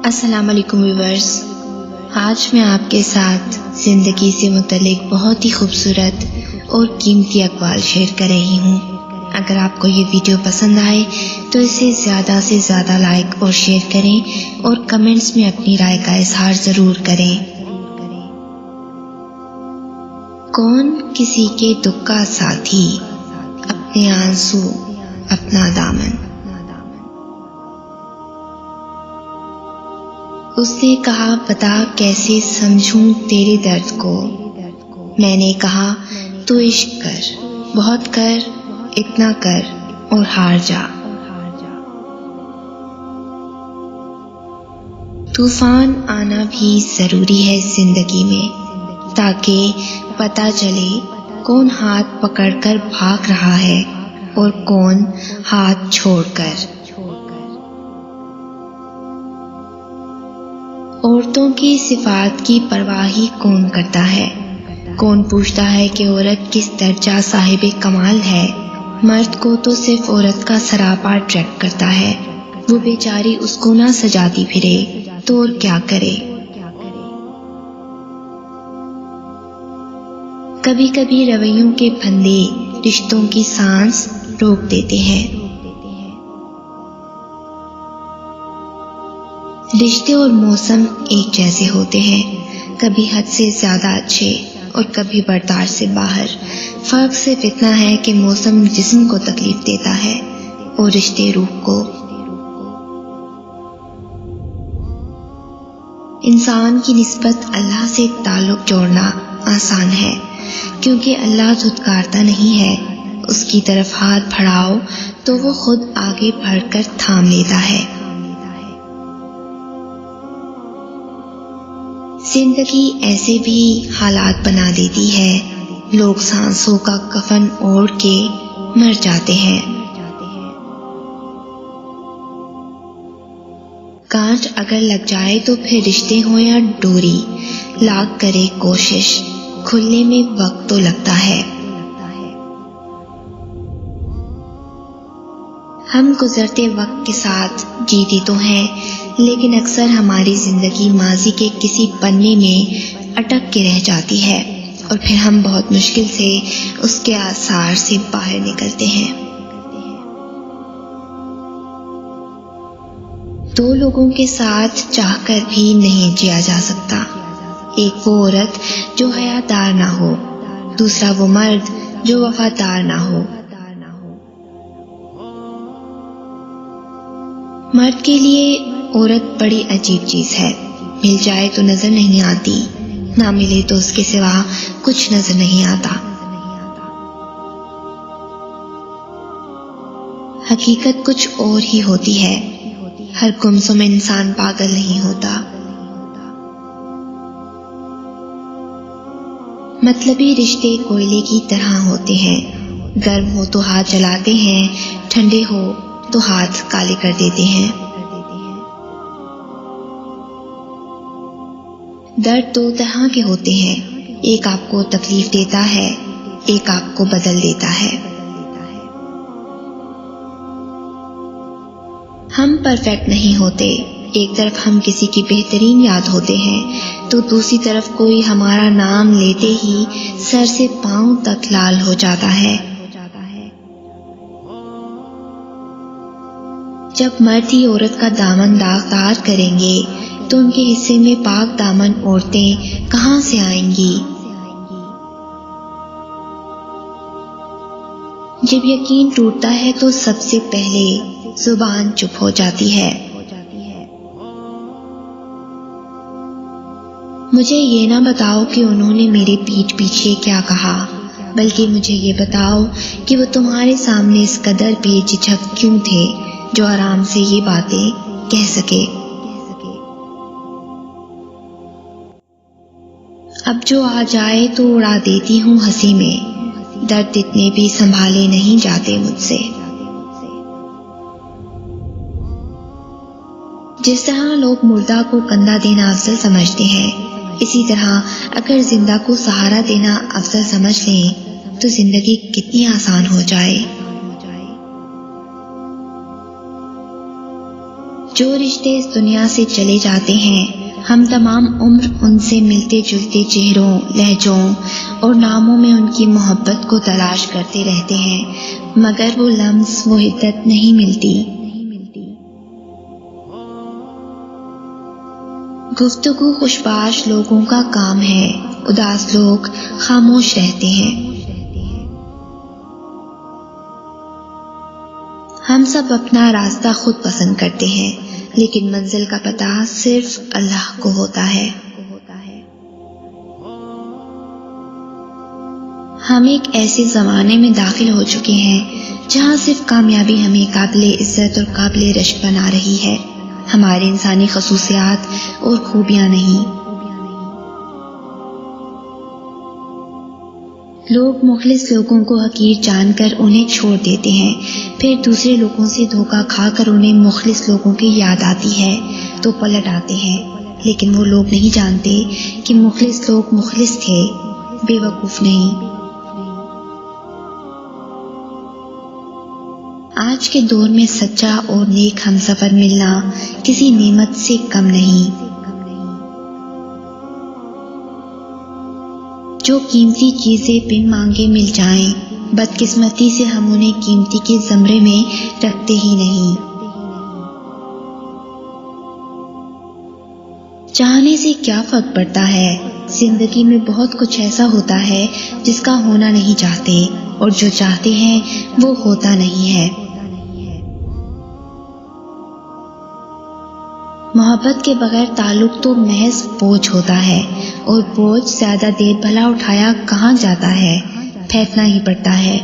السلام علیکم ویورز، آج میں آپ کے ساتھ زندگی سے متعلق بہت ہی خوبصورت اور قیمتی اقوال شیئر کر رہی ہوں۔ اگر آپ کو یہ ویڈیو پسند آئے تو اسے زیادہ سے زیادہ لائک اور شیئر کریں اور کمنٹس میں اپنی رائے کا اظہار ضرور کریں۔ کون کسی کے دکھ کا ساتھی، اپنے آنسو اپنا دامن۔ اس نے کہا بتا کیسے سمجھوں تیرے درد کو، میں نے کہا تو عشق کر، بہت کر، اتنا کر اور ہار جا۔ طوفان آنا بھی ضروری ہے زندگی میں، تاکہ پتہ چلے کون ہاتھ پکڑ کر بھاگ رہا ہے اور کون ہاتھ چھوڑ کر۔ عورتوں کی صفات کی پرواہ ہی کون کرتا ہے؟ کون پوچھتا ہے کہ عورت کس درجہ صاحب کمال ہے؟ مرد کو تو صرف عورت کا سراپا اٹریکٹ کرتا ہے، وہ بیچاری اس کو نہ سجاتی پھرے تو اور کیا کرے۔ کبھی کبھی رویوں کے پھندے رشتوں کی سانس روک دیتے ہیں۔ رشتے اور موسم ایک جیسے ہوتے ہیں، کبھی حد سے زیادہ اچھے اور کبھی برداشت سے باہر۔ فرق صرف اتنا ہے کہ موسم جسم کو تکلیف دیتا ہے اور رشتے روح کو۔ انسان کی نسبت اللہ سے تعلق جوڑنا آسان ہے، کیونکہ اللہ دھتکارتا نہیں ہے۔ اس کی طرف ہاتھ بڑھاؤ تو وہ خود آگے بڑھ کر تھام لیتا ہے۔ زندگی ایسے بھی حالات بنا دیتی ہے، لوگ سانسوں کا کفن اوڑھ کے مر جاتے ہیں۔ کانٹ اگر لگ جائے تو پھر رشتے ہوں یا ڈوری، لاکھ کرے کوشش، کھلنے میں وقت تو لگتا ہے۔ ہم گزرتے وقت کے ساتھ جیتے تو ہیں، لیکن اکثر ہماری زندگی ماضی کے کسی پنے میں اٹک کے رہ جاتی ہے اور پھر ہم بہت مشکل سے اس کے آثار سے باہر نکلتے ہیں۔ دو لوگوں کے ساتھ چاہ کر بھی نہیں جیا جا سکتا، ایک وہ عورت جو حیادار نہ ہو، دوسرا وہ مرد جو وفادار نہ ہو۔ مرد کے لیے عورت بڑی عجیب چیز ہے، مل جائے تو نظر نہیں آتی، نہ ملے تو اس کے سوا کچھ نظر نہیں آتا۔ حقیقت کچھ اور ہی ہوتی ہے، ہر گمسم انسان پاگل نہیں ہوتا۔ مطلبی رشتے کوئلے کی طرح ہوتے ہیں، گرم ہو تو ہاتھ جلاتے ہیں، ٹھنڈے ہو تو ہاتھ کالے کر دیتے ہیں۔ درد دو طرح کے ہوتے ہیں، ایک آپ کو تکلیف دیتا ہے، ایک آپ کو بدل دیتا ہے۔ ہم پرفیکٹ نہیں ہوتے، ایک طرف ہم کسی کی بہترین یاد ہوتے ہیں تو دوسری طرف کوئی ہمارا نام لیتے ہی سر سے پاؤں تک لال ہو جاتا ہے۔ جب مرد ہی عورت کا دامن داغدار کریں گے تو ان کے حصے میں پاک دامن عورتیں کہاں سے آئیں گی؟ جب یقین ٹوٹتا ہے تو سب سے پہلے زبان چپ ہو جاتی ہے۔ مجھے یہ نہ بتاؤ کہ انہوں نے میرے پیٹھ پیچھے کیا کہا، بلکہ مجھے یہ بتاؤ کہ وہ تمہارے سامنے اس قدر بے جھجک کیوں تھے جو آرام سے یہ باتیں کہہ سکے۔ اب جو آ جائے تو اڑا دیتی ہوں ہنسی میں، درد اتنے بھی سنبھالے نہیں جاتے مجھ سے۔ جس طرح لوگ مردہ کو کندھا دینا افضل سمجھتے ہیں، اسی طرح اگر زندہ کو سہارا دینا افضل سمجھ لیں تو زندگی کتنی آسان ہو جائے۔ جو رشتے اس دنیا سے چلے جاتے ہیں ہم تمام عمر ان سے ملتے جلتے چہروں، لہجوں اور ناموں میں ان کی محبت کو تلاش کرتے رہتے ہیں، مگر وہ لمس، وہ عدت نہیں ملتی۔ گفتگو خوشباش لوگوں کا کام ہے، اداس لوگ خاموش رہتے ہیں۔ ہم سب اپنا راستہ خود پسند کرتے ہیں، لیکن منزل کا پتہ صرف اللہ کو ہوتا ہے۔ ہم ایک ایسے زمانے میں داخل ہو چکے ہیں جہاں صرف کامیابی ہمیں قابل عزت اور قابل رشک بنا رہی ہے، ہمارے انسانی خصوصیات اور خوبیاں نہیں۔ لوگ مخلص لوگوں کو حقیر جان کر انہیں چھوڑ دیتے ہیں، پھر دوسرے لوگوں سے دھوکہ کھا کر انہیں مخلص لوگوں کی یاد آتی ہے تو پلٹ آتے ہیں، لیکن وہ لوگ نہیں جانتے کہ مخلص لوگ مخلص تھے، بے وقوف نہیں۔ آج کے دور میں سچا اور نیک ہمسفر ملنا کسی نعمت سے کم نہیں۔ جو قیمتی چیزیں بن مانگے مل جائیں، بدقسمتی سے ہم انہیں قیمتی کے زمرے میں رکھتے ہی نہیں۔ چاہنے سے کیا فرق پڑتا ہے؟ زندگی میں بہت کچھ ایسا ہوتا ہے جس کا ہونا نہیں چاہتے، اور جو چاہتے ہیں وہ ہوتا نہیں ہے۔ محبت کے بغیر تعلق تو محض بوجھ ہوتا ہے، اور بوجھ زیادہ دیر بھلا اٹھایا کہاں جاتا ہے، پھینکنا ہی پڑتا ہے۔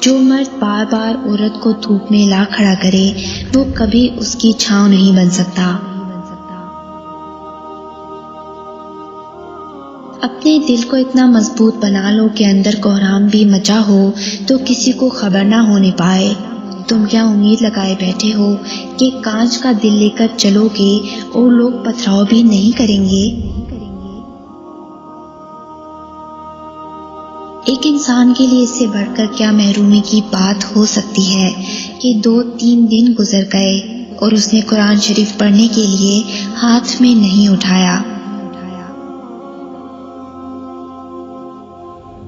جو مرد بار بار عورت کو دھوپ میں لا کھڑا کرے وہ کبھی اس کی چھاؤں نہیں بن سکتا۔ اپنے دل کو اتنا مضبوط بنا لو کہ اندر کوہرام بھی مچا ہو تو کسی کو خبر نہ ہونے پائے۔ تم کیا امید لگائے بیٹھے ہو کہ کانچ کا دل لے کر چلو گے اور لوگ پتھراؤ بھی نہیں کریں گے؟ ایک انسان کے لیے اس سے بڑھ کر کیا محرومی کی بات ہو سکتی ہے کہ 2-3 دن گزر گئے اور اس نے قرآن شریف پڑھنے کے لیے ہاتھ میں نہیں اٹھایا۔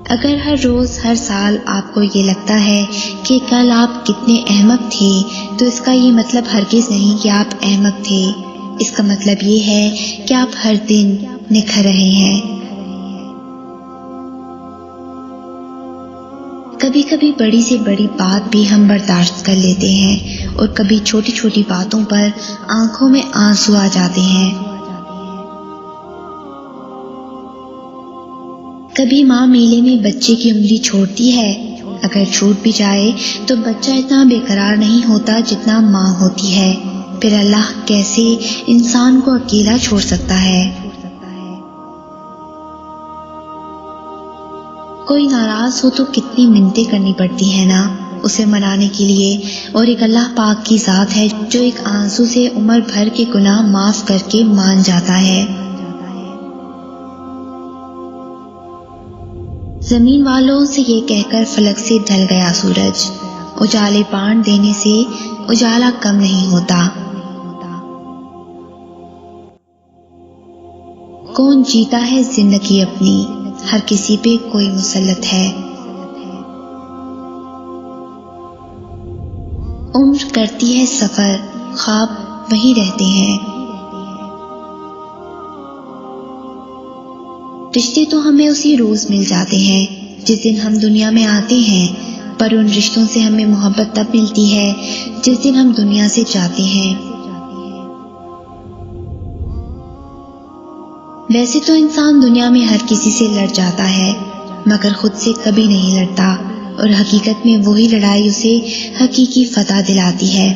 اگر ہر روز ہر سال آپ کو یہ لگتا ہے کہ کل آپ کتنے احمق تھے تو اس کا یہ مطلب ہرگز نہیں کہ آپ احمق تھے، اس کا مطلب یہ ہے کہ آپ ہر دن نکھر رہے ہیں۔ کبھی کبھی بڑی سے بڑی بات بھی ہم برداشت کر لیتے ہیں، اور کبھی چھوٹی چھوٹی باتوں پر آنکھوں میں آنسو آ جاتے ہیں۔ کبھی ماں میلے میں بچے کی انگلی چھوڑتی ہے، اگر چھوٹ بھی جائے تو بچہ اتنا بے قرار نہیں ہوتا جتنا ماں ہوتی ہے، پھر اللہ کیسے انسان کو اکیلا چھوڑ سکتا ہے؟ کوئی ناراض ہو تو کتنی منتیں کرنی پڑتی ہیں نا اسے منانے کے لیے، اور ایک اللہ پاک کی ذات ہے جو ایک آنسو سے عمر بھر کے گناہ معاف کر کے مان جاتا ہے۔ زمین والوں سے یہ کہہ کر فلک سے ڈھل گیا سورج، اجالے بانٹ دینے سے اجالا کم نہیں ہوتا۔ کون جیتا ہے زندگی اپنی، ہر کسی پہ کوئی مسلط ہے۔ عمر کرتی ہے سفر، خواب وہی رہتے ہیں۔ رشتے تو ہمیں اسی روز مل جاتے ہیں جس دن ہم دنیا میں آتے ہیں، پر ان رشتوں سے ہمیں محبت تب ملتی ہے جس دن ہم دنیا سے جاتے ہیں۔ ویسے تو انسان دنیا میں ہر کسی سے لڑ جاتا ہے، مگر خود سے کبھی نہیں لڑتا، اور حقیقت میں وہی لڑائی اسے حقیقی فتح دلاتی ہے۔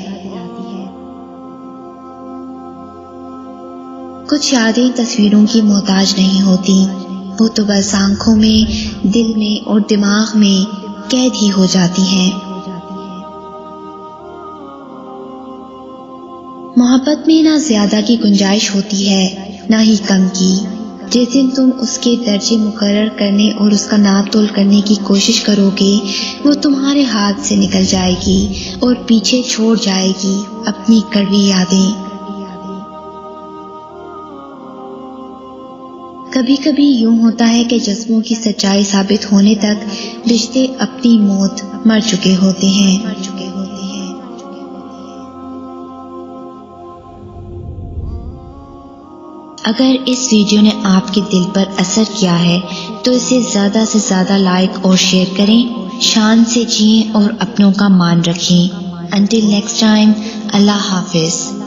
کچھ یادیں تصویروں کی محتاج نہیں ہوتی، وہ تو بس آنکھوں میں، دل میں اور دماغ میں قید ہی ہو جاتی ہیں۔ محبت میں نہ زیادہ کی گنجائش ہوتی ہے نہ ہی کم کی، جس دن تم اس کے درجے مقرر کرنے اور اس کا ناپ تول کرنے کی کوشش کرو گے، وہ تمہارے ہاتھ سے نکل جائے گی اور پیچھے چھوڑ جائے گی اپنی کڑوی یادیں۔ کبھی کبھی یوں ہوتا ہے کہ جذبوں کی سچائی ثابت ہونے تک رشتے اپنی موت مر چکے ہوتے ہیں۔ اگر اس ویڈیو نے آپ کے دل پر اثر کیا ہے تو اسے زیادہ سے زیادہ لائک اور شیئر کریں، شان سے جئیں اور اپنوں کا مان رکھیں۔ Until next time، اللہ حافظ۔